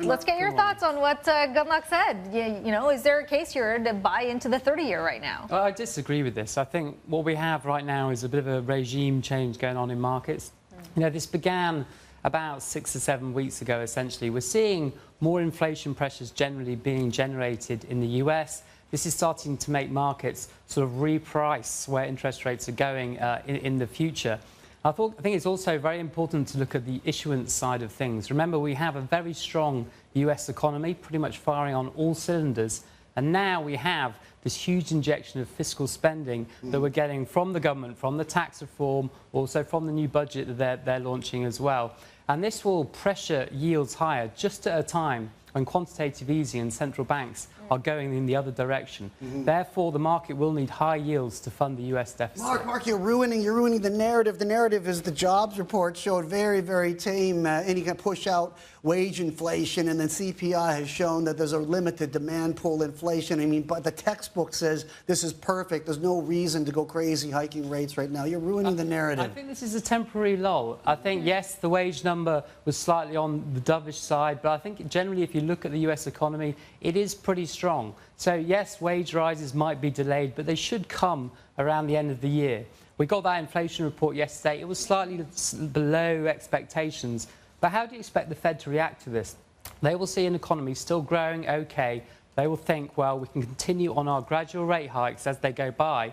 Let's get your thoughts on what Gunlock said. You know, is there a case here to buy into the 30-year right now? Well, I disagree with this. I think what we have right now is a bit of a regime change going on in markets. You know, this began about 6 or 7 weeks ago, essentially. We're seeing more inflation pressures generally being generated in the US. This is starting to make markets sort of reprice where interest rates are going in the future. I think it's also very important to look at the issuance side of things. Remember, we have a very strong US economy, pretty much firing on all cylinders. And now we have this huge injection of fiscal spending that we're getting from the government, from the tax reform, also from the new budget that they're launching as well. And this will pressure yields higher just at a time when quantitative easing and central banks are going in the other direction. Therefore, the market will need high yields to fund the US deficit. Mark, you're ruining the narrative. The narrative is the jobs report showed very, very tame, and you can push out wage inflation, and then CPI has shown that there's a limited demand pull inflation. I mean, but the textbook says this is perfect. There's no reason to go crazy hiking rates right now. You're ruining the narrative. I think this is a temporary lull. I think, yes, the wage number was slightly on the dovish side, but I think generally if you look at the US economy, it is pretty strong. So, yes, wage rises might be delayed, but they should come around the end of the year. We got that inflation report yesterday. It was slightly below expectations. But how do you expect the Fed to react to this? They will see an economy still growing okay. They will think, well, we can continue on our gradual rate hikes as they go by.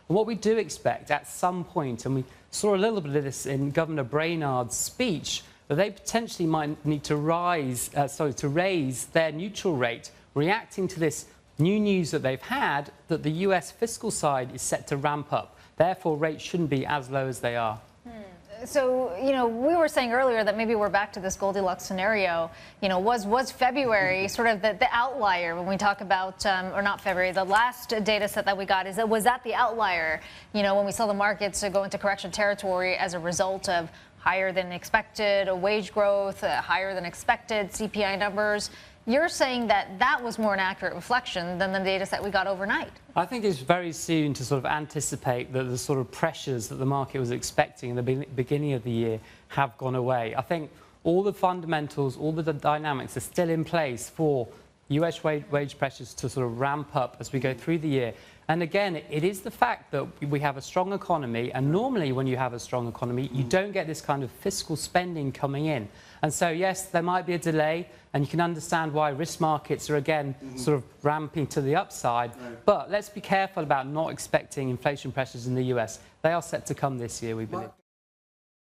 And what we do expect at some point, and we saw a little bit of this in Governor Brainard's speech, that they potentially might need to raise their neutral rate, reacting to this new news that they've had that the US fiscal side is set to ramp up. Therefore, rates shouldn't be as low as they are. So, you know, we were saying earlier that maybe we're back to this Goldilocks scenario. You know, was February sort of the outlier when we talk about, or not February, the last data set that we got, was that the outlier, you know, when we saw the markets go into correction territory as a result of higher than expected wage growth, higher than expected CPI numbers? You're saying that that was more an accurate reflection than the data set we got overnight. I think it's very soon to sort of anticipate that the sort of pressures that the market was expecting in the beginning of the year have gone away. I think all the fundamentals, all the dynamics are still in place for US wage pressures to sort of ramp up as we go through the year. And again, it is the fact that we have a strong economy, and normally when you have a strong economy, you don't get this kind of fiscal spending coming in. And so, yes, there might be a delay, and you can understand why risk markets are again sort of ramping to the upside. But let's be careful about not expecting inflation pressures in the US. They are set to come this year, we believe.